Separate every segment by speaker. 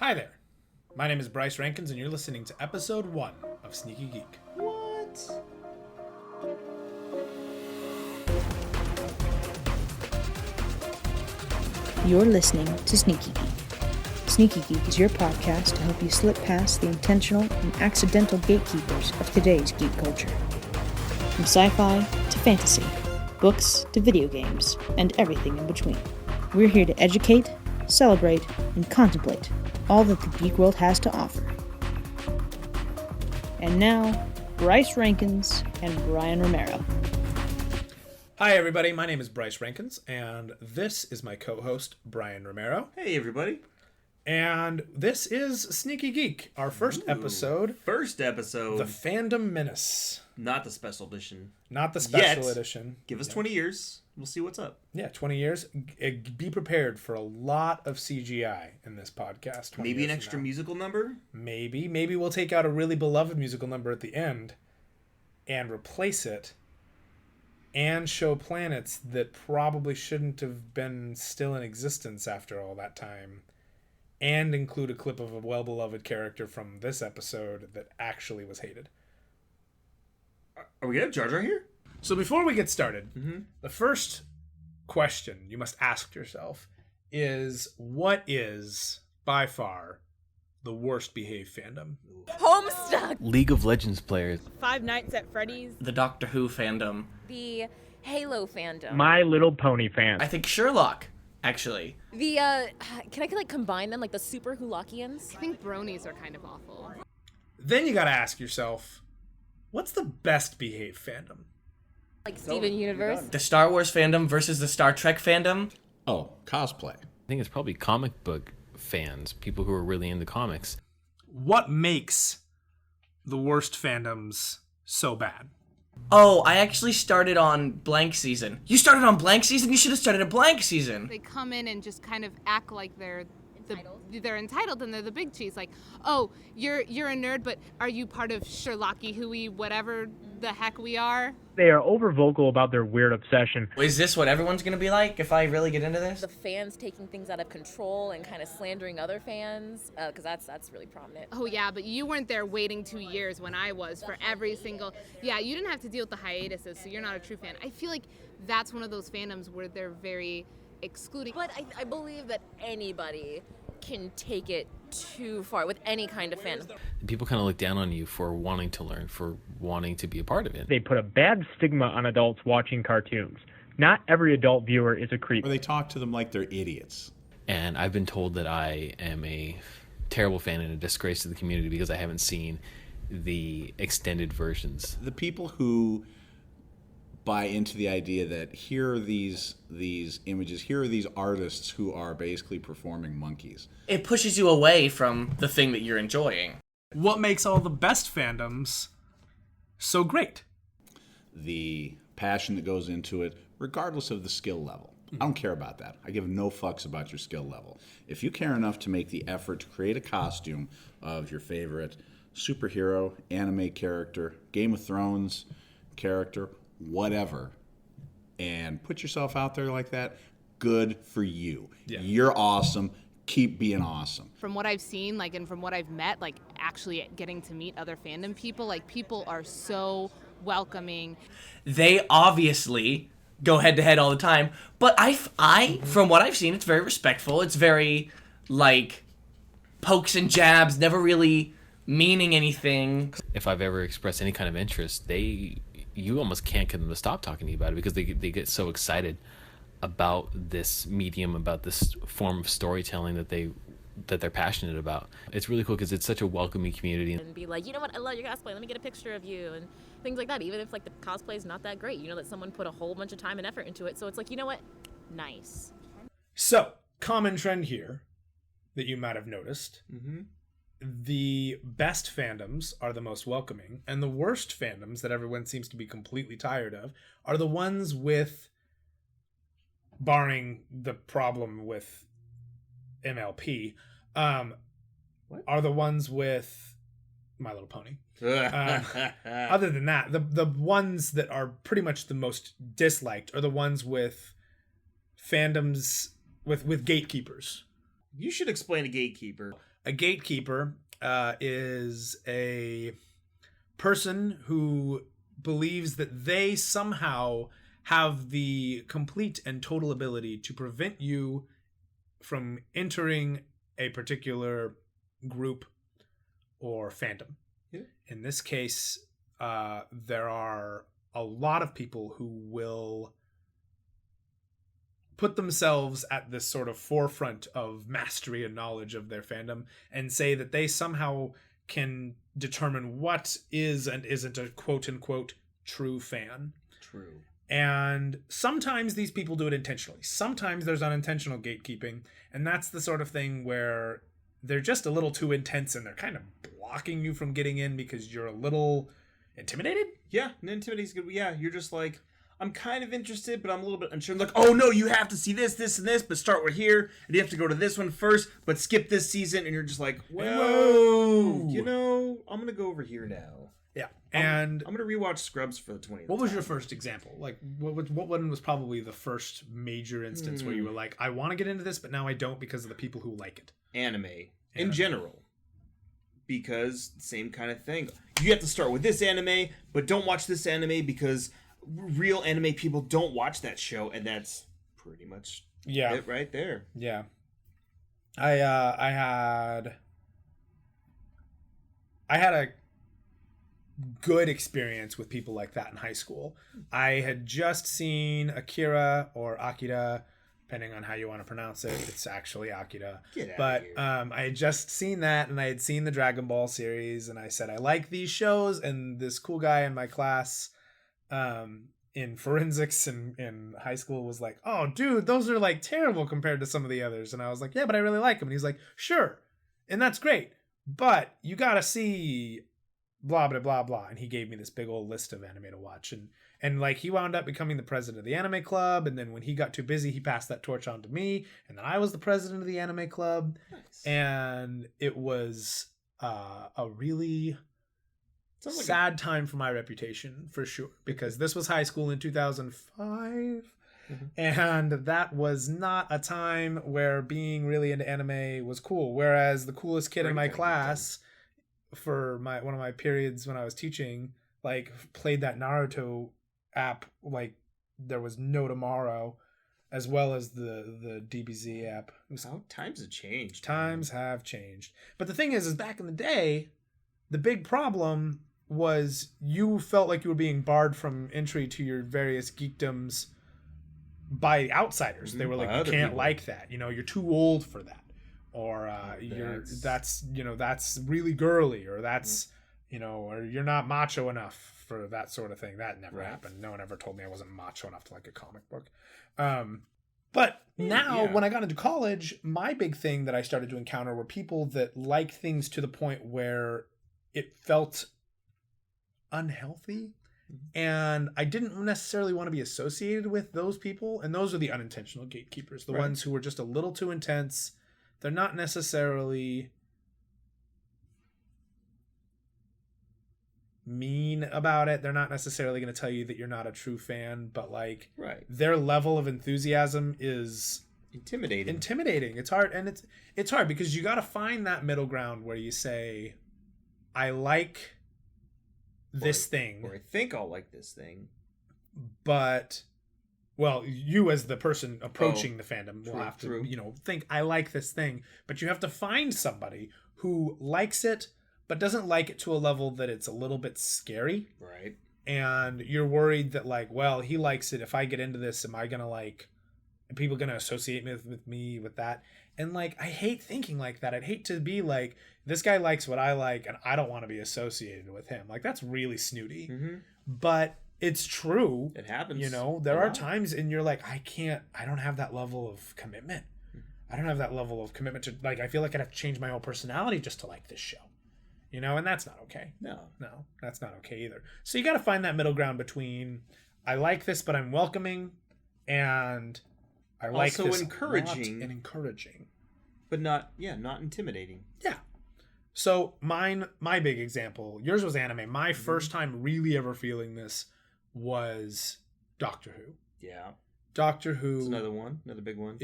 Speaker 1: Hi there. My name is Bryce Rankins, and you're listening to episode 1 of Sneaky Geek.
Speaker 2: What?
Speaker 3: You're listening to Sneaky Geek. Sneaky Geek is your podcast to help you slip past the intentional and accidental gatekeepers of today's geek culture. From sci-fi to fantasy, books to video games, and everything in between. We're here to educate, celebrate, and contemplate all that the geek world has to offer. And now, Bryce Rankins and Bryan Romero.
Speaker 1: Hi, everybody. My name is Bryce Rankins, and this is my co-host, Bryan Romero.
Speaker 2: Hey, everybody.
Speaker 1: And this is Sneaky Geek, our first episode.
Speaker 2: First episode.
Speaker 1: The Fandom Menace.
Speaker 2: Not the special edition.
Speaker 1: Not the special edition.
Speaker 2: Give us 20 years. We'll see what's up.
Speaker 1: Yeah, 20 years. Be prepared for a lot of CGI in this podcast.
Speaker 2: Maybe an extra musical number?
Speaker 1: Maybe. Maybe we'll take out a really beloved musical number at the end and replace it and show planets that probably shouldn't have been still in existence after all that time. And include a clip of a well-beloved character from this episode that actually was hated.
Speaker 2: Are we going to have Jar Jar here?
Speaker 1: So before we get started, the first question you must ask yourself is, what is, by far, the worst behaved fandom?
Speaker 4: Homestuck!
Speaker 5: League of Legends players.
Speaker 4: Five Nights at Freddy's.
Speaker 6: The Doctor Who fandom.
Speaker 4: The Halo fandom.
Speaker 7: My Little Pony fan.
Speaker 6: I think Sherlock, actually.
Speaker 4: The, can I, combine them? Like the Super Hulakians?
Speaker 8: I think bronies are kind of awful.
Speaker 1: Then you gotta ask yourself, what's the best behaved fandom?
Speaker 4: Like Steven Universe?
Speaker 6: The Star Wars fandom versus the Star Trek fandom.
Speaker 9: Oh, cosplay.
Speaker 5: I think it's probably comic book fans, people who are really into comics.
Speaker 1: What makes the worst fandoms so bad?
Speaker 6: Oh, I actually started on blank season. You started on blank season? You should have started a blank season.
Speaker 8: They come in and just kind of act like they're entitled and they're the big cheese. Like, oh, you're a nerd, but are you part of Sherlocky Hooey, whatever the heck we are?
Speaker 7: They are over vocal about their weird obsession.
Speaker 6: Is this what everyone's gonna be like if I really get into this?
Speaker 4: The fans taking things out of control and kind of slandering other fans, because that's really prominent.
Speaker 8: Oh yeah, but you weren't there waiting 2 years when I was for every single. Yeah, you didn't have to deal with the hiatuses, so you're not a true fan. I feel like that's one of those fandoms where they're very excluding.
Speaker 4: But I believe that anybody can take it too far with any kind of fandom.
Speaker 5: People kind of look down on you for wanting to learn, for wanting to be a part of it.
Speaker 7: They put a bad stigma on adults watching cartoons. Not every adult viewer is a creep.
Speaker 9: Or they talk to them like they're idiots.
Speaker 5: And I've been told that I am a terrible fan and a disgrace to the community because I haven't seen the extended versions.
Speaker 9: The people who buy into the idea that here are these images, here are these artists who are basically performing monkeys.
Speaker 6: It pushes you away from the thing that you're enjoying.
Speaker 1: What makes all the best fandoms so great?
Speaker 9: The passion that goes into it, regardless of the skill level. I don't care about that. I give no fucks about your skill level. If you care enough to make the effort to create a costume of your favorite superhero, anime character, Game of Thrones character, whatever, and put yourself out there like that, good for you. Yeah. You're awesome. Keep being awesome.
Speaker 8: From what I've seen, and from what I've met, actually getting to meet other fandom people, people are so welcoming.
Speaker 6: They obviously go head to head all the time, but I from what I've seen, it's very respectful. It's very pokes and jabs, never really meaning anything.
Speaker 5: If I've ever expressed any kind of interest, you almost can't get them to stop talking to you about it because they get so excited about this medium, about this form of storytelling that they're passionate about. It's really cool because it's such a welcoming community.
Speaker 4: And be like, you know what, I love your cosplay, let me get a picture of you, and things like that. Even if the cosplay is not that great, you know that someone put a whole bunch of time and effort into it, so it's you know what, nice.
Speaker 1: So, common trend here that you might have noticed. The best fandoms are the most welcoming, and the worst fandoms that everyone seems to be completely tired of are the ones with, barring the problem with MLP, are the ones with My Little Pony. Other than that, the ones that are pretty much the most disliked are the ones with fandoms with gatekeepers.
Speaker 2: You should explain a gatekeeper.
Speaker 1: A gatekeeper is a person who believes that they somehow have the complete and total ability to prevent you from entering a particular group or fandom.
Speaker 2: Yeah.
Speaker 1: In this case, there are a lot of people who will put themselves at this sort of forefront of mastery and knowledge of their fandom and say that they somehow can determine what is and isn't a quote-unquote true fan.
Speaker 2: True.
Speaker 1: And sometimes these people do it intentionally. Sometimes there's unintentional gatekeeping, and that's the sort of thing where they're just a little too intense and they're kind of blocking you from getting in because you're a little intimidated.
Speaker 2: Yeah, intimidating's good. Yeah, you're just like, I'm kind of interested, but I'm a little bit unsure. Like, oh no, you have to see this, this, and this, but start with here, and you have to go to this one first, but skip this season, and you're just like, whoa, you know, I'm gonna go over here now.
Speaker 1: Yeah, and
Speaker 2: I'm gonna rewatch Scrubs for the 20th.
Speaker 1: What was your first example? Like, what one was probably the first major instance where you were like, I want to get into this, but now I don't because of the people who like it?
Speaker 2: Anime in general. Because same kind of thing. You have to start with this anime, but don't watch this anime because real anime people don't watch that show, and that's pretty much it right there.
Speaker 1: Yeah. I had a good experience with people like that in high school. I had just seen Akira or Akira, depending on how you want to pronounce it. It's actually Akira. But I had just seen that, and I had seen the Dragon Ball series, and I said I like these shows, and this cool guy in my class in forensics in high school was like, oh dude, those are like terrible compared to some of the others. And I was like, yeah, but I really like them. And he's like, sure, and that's great, but you gotta see blah blah blah blah. And he gave me this big old list of anime to watch, and like he wound up becoming the president of the anime club, and then when he got too busy he passed that torch on to me, and then I was the president of the anime club. Nice. And it was a really sad time for my reputation, for sure, because this was high school in 2005, and that was not a time where being really into anime was cool. Whereas the coolest kid in my class for one of my periods when I was teaching, like, played that Naruto app like there was no tomorrow, as well as the DBZ app.
Speaker 2: Times have changed.
Speaker 1: Times have changed. But the thing is back in the day, the big problem was you felt like you were being barred from entry to your various geekdoms by outsiders. They were like, you can't like that. You know, you're too old for that. Or that's really girly, or that's, or you're not macho enough for that sort of thing. That never happened. No one ever told me I wasn't macho enough to like a comic book. But now when I got into college, my big thing that I started to encounter were people that liked things to the point where it felt unhealthy, and I didn't necessarily want to be associated with those people. And those are the unintentional gatekeepers, the ones who were just a little too intense. They're not necessarily mean about it. They're not necessarily going to tell you that you're not a true fan, but like their level of enthusiasm is intimidating. It's hard, and it's hard because you got to find that middle ground where you say, I like this thing,
Speaker 2: or I think I'll like this thing,
Speaker 1: but you as the person approaching the fandom will have to think I like this thing, but you have to find somebody who likes it but doesn't like it to a level that it's a little bit scary,
Speaker 2: right?
Speaker 1: And you're worried that like, well, he likes it, if I get into this, am I gonna are people gonna associate me with that? And like, I hate thinking like that. I'd hate to be like, this guy likes what I like and I don't want to be associated with him. Like, that's really snooty. But it's true.
Speaker 2: It happens.
Speaker 1: There are times and you're like, I don't have that level of commitment. I don't have that level of commitment to, like, I feel like I'd have to change my whole personality just to like this show. And that's not okay. No, that's not okay either. So you got to find that middle ground between, I like this, but I'm welcoming, and I like
Speaker 2: also
Speaker 1: this
Speaker 2: encouraging
Speaker 1: and encouraging,
Speaker 2: but not intimidating.
Speaker 1: Yeah. So my big example, yours was anime. My first time really ever feeling this was Doctor Who.
Speaker 2: Yeah.
Speaker 1: Doctor Who.
Speaker 2: That's another big one.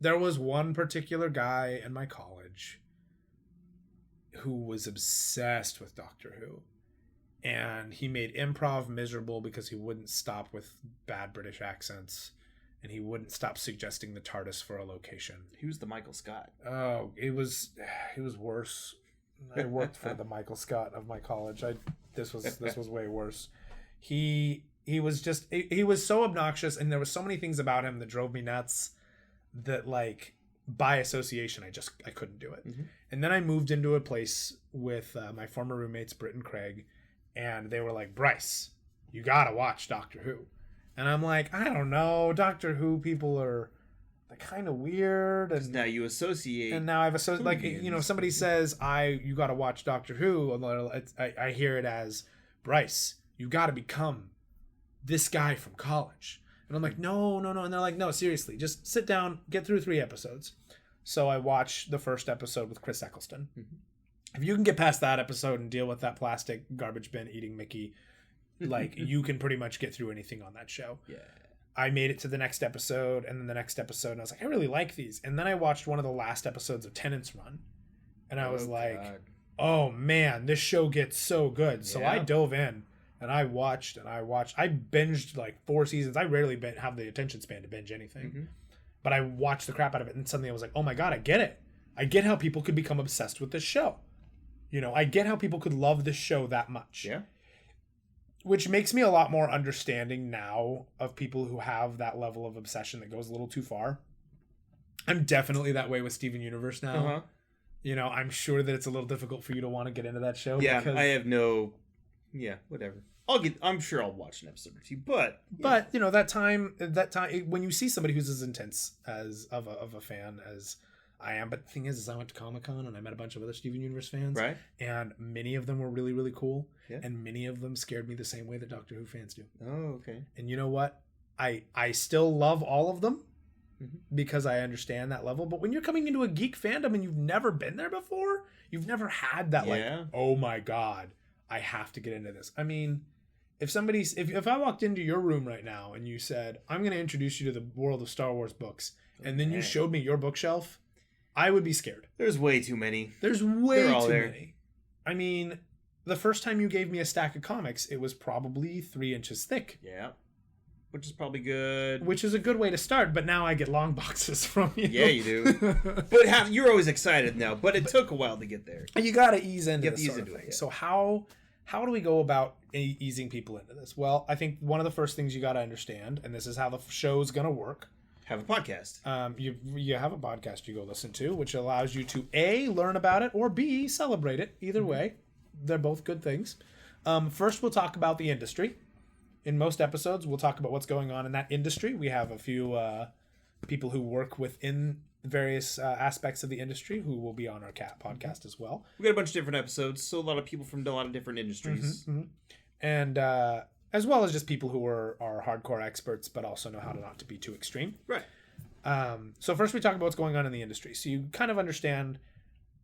Speaker 1: There was one particular guy in my college who was obsessed with Doctor Who. And he made improv miserable because he wouldn't stop with bad British accents. And he wouldn't stop suggesting the TARDIS for a location.
Speaker 2: He was the Michael Scott.
Speaker 1: Oh, it was worse. I worked for the Michael Scott of my college. This was way worse. He was so obnoxious, and there was so many things about him that drove me nuts that, like, by association, I couldn't do it. Mm-hmm. And then I moved into a place with my former roommates, Britt and Craig, and they were like, Bryce, you gotta watch Doctor Who. And I'm like, I don't know, Doctor Who people are kind of weird. And
Speaker 2: now you associate.
Speaker 1: And now I've associated, like, you know, somebody says, you gotta watch Doctor Who, I hear it as, Bryce, you gotta become this guy from college. And I'm like, no. And they're like, no, seriously, just sit down, get through 3 episodes. So I watched the first episode with Chris Eccleston. Mm-hmm. If you can get past that episode and deal with that plastic garbage bin eating Mickey, like, you can pretty much get through anything on that show.
Speaker 2: Yeah.
Speaker 1: I made it to the next episode, and then the next episode, and I was like, I really like these. And then I watched one of the last episodes of Tennant's Run, and I was like, God. Oh man, this show gets so good. So I dove in, and I watched. I binged like 4 seasons. I rarely have the attention span to binge anything. Mm-hmm. But I watched the crap out of it, and suddenly I was like, oh my God, I get it. I get how people could become obsessed with this show. You know, I get how people could love this show that much.
Speaker 2: Yeah.
Speaker 1: Which makes me a lot more understanding now of people who have that level of obsession that goes a little too far. I'm definitely that way with Steven Universe now. Uh-huh. You know, I'm sure that it's a little difficult for you to want to get into that show.
Speaker 2: Yeah, because I have no... Yeah, whatever. I'm sure I'll watch an episode or two, but...
Speaker 1: But, you know, that time, when you see somebody who's as intense of a fan as I am, but the thing is I went to Comic-Con and I met a bunch of other Steven Universe fans.
Speaker 2: Right.
Speaker 1: And many of them were really, really cool.
Speaker 2: Yeah.
Speaker 1: And many of them scared me the same way that Doctor Who fans do.
Speaker 2: Oh, okay.
Speaker 1: And you know what? I still love all of them because I understand that level. But when you're coming into a geek fandom and you've never been there before, you've never had that, like, oh my God, I have to get into this. I mean, if I walked into your room right now and you said, I'm going to introduce you to the world of Star Wars books, and then you showed me your bookshelf, I would be scared.
Speaker 2: There's way too many.
Speaker 1: There's way too many. I mean, the first time you gave me a stack of comics, it was probably 3 inches thick.
Speaker 2: Yeah. Which is probably good.
Speaker 1: Which is a good way to start, but now I get long boxes from you.
Speaker 2: Yeah, you do. But you're always excited now, but it took a while to get there.
Speaker 1: You got to ease into this sort of thing. So how do we go about easing people into this? Well, I think one of the first things you got to understand, and this is how the show's going to work.
Speaker 2: Have a podcast.
Speaker 1: You have a podcast you go listen to, which allows you to A, learn about it, or B, celebrate it. Either way, they're both good things. First, we'll talk about the industry. In most episodes, we'll talk about what's going on in that industry. We have a few people who work within various aspects of the industry who will be on our podcast as well.
Speaker 2: We got a bunch of different episodes, so a lot of people from a lot of different industries.
Speaker 1: Mm-hmm. And as well as just people who are hardcore experts, but also know how to not to be too extreme.
Speaker 2: Right.
Speaker 1: So first we talk about what's going on in the industry. So you kind of understand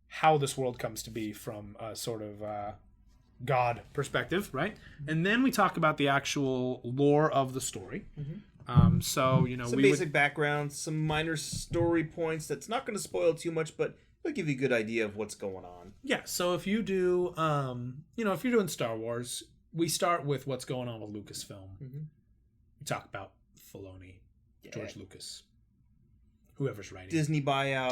Speaker 1: how this world comes to be from a sort of God perspective, right? And then we talk about the actual lore of the story. So, you know,
Speaker 2: some basic background, some minor story points that's not going to spoil too much, but it'll give you a good idea of what's going on.
Speaker 1: Yeah. So if you do, if you're doing Star Wars, we start with what's going on with Lucasfilm. We talk about Filoni, George Lucas, whoever's writing,
Speaker 2: Disney buyout,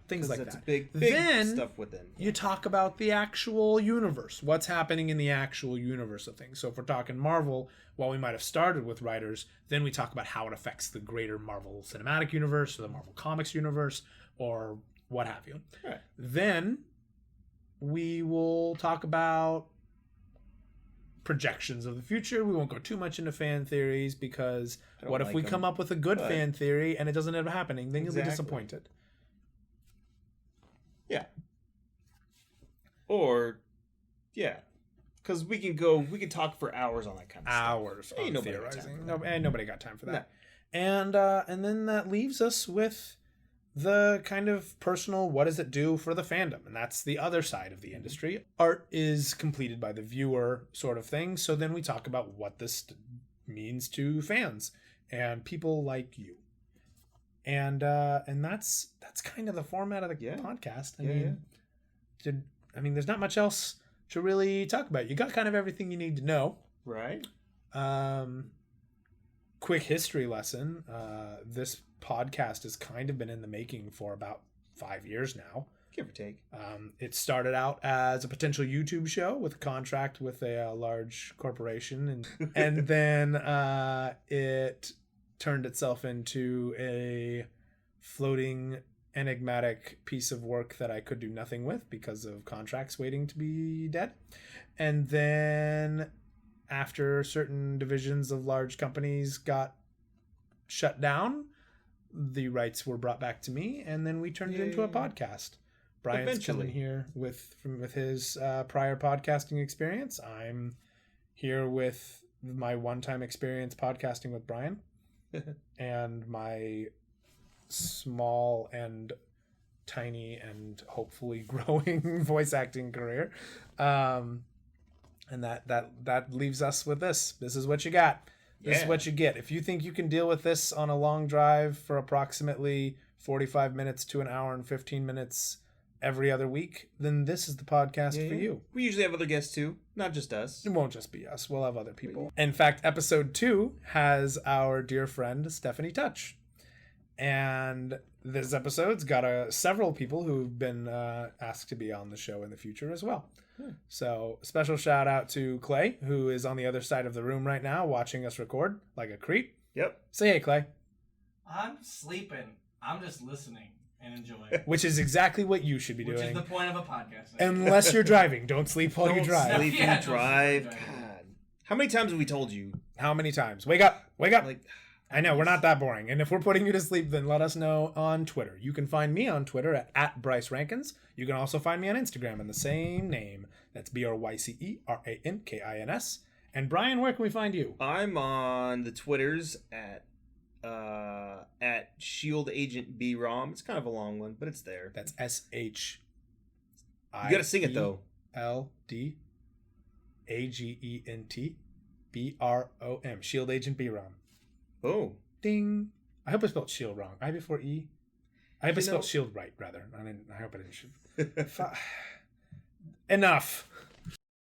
Speaker 1: things like that.
Speaker 2: That's big stuff within.
Speaker 1: You talk about the actual universe, what's happening in the actual universe of things. So if we're talking Marvel, while we might have started with writers, then we talk about how it affects the greater Marvel Cinematic Universe or the Marvel Comics universe or what have you.
Speaker 2: Right.
Speaker 1: Then we will talk about projections of the future. We won't go too much into fan theories because what if we come up with a good fan theory and it doesn't end up happening? Then you'll be disappointed.
Speaker 2: Yeah. Or, yeah. Because we can talk for hours on that kind of stuff.
Speaker 1: Hours on theorizing. Nobody got time for that.
Speaker 2: No.
Speaker 1: And then that leaves us with the kind of personal, what does it do for the fandom? And that's the other side of the industry. Art is completed by the viewer sort of thing. So then we talk about what this means to fans and people like you. And that's kind of the format of the podcast. I mean, I mean, there's not much else to really talk about. You got kind of everything you need to know.
Speaker 2: Right.
Speaker 1: Quick history lesson. This podcast has kind of been in the making for about 5 years now.
Speaker 2: Give or take.
Speaker 1: It started out as a potential YouTube show with a contract with a large corporation, and then it turned itself into a floating, enigmatic piece of work that I could do nothing with because of contracts waiting to be dead. And then after certain divisions of large companies got shut down, the rights were brought back to me, and then we turned it into a podcast. Brian's coming here with his prior podcasting experience. I'm here with my one-time experience podcasting with Bryan and my small and tiny and hopefully growing voice acting career. And that leaves us with this. This is what you got. This is what you get. If you think you can deal with this on a long drive for approximately 45 minutes to an hour and 15 minutes every other week, then this is the podcast for you.
Speaker 2: We usually have other guests too, not just us.
Speaker 1: It won't just be us. We'll have other people. In fact, episode 2 has our dear friend Stephanie Touch. And this episode's got several people who've been asked to be on the show in the future as well. So special shout out to Clay, who is on the other side of the room right now watching us record like a creep.
Speaker 2: Yep.
Speaker 1: Say hey, Clay.
Speaker 6: I'm sleeping. I'm just listening and enjoying.
Speaker 1: Which is exactly what you should be doing.
Speaker 6: Which is the point of a podcast.
Speaker 1: Unless you're driving. Don't sleep while you drive.
Speaker 2: Don't sleep and drive.
Speaker 6: Don't sleep.
Speaker 2: God. How many times have we told you?
Speaker 1: How many times? Wake up. Wake up.
Speaker 2: Like,
Speaker 1: I know, we're not that boring. And if we're putting you to sleep, then let us know on Twitter. You can find me on Twitter at Bryce Rankins. You can also find me on Instagram in the same name. That's BRYCERANKINS. And Bryan, where can we find you?
Speaker 2: I'm on the Twitters at Shield Agent BROM. It's kind of a long one, but it's there.
Speaker 1: That's SHIELD.
Speaker 2: You gotta sing it though.
Speaker 1: LDAGENT Shield Agent BROM.
Speaker 2: Oh.
Speaker 1: Ding. I hope I spelled shield wrong. I before E. I hope I spelled shield right, rather. I hope I didn't. Enough.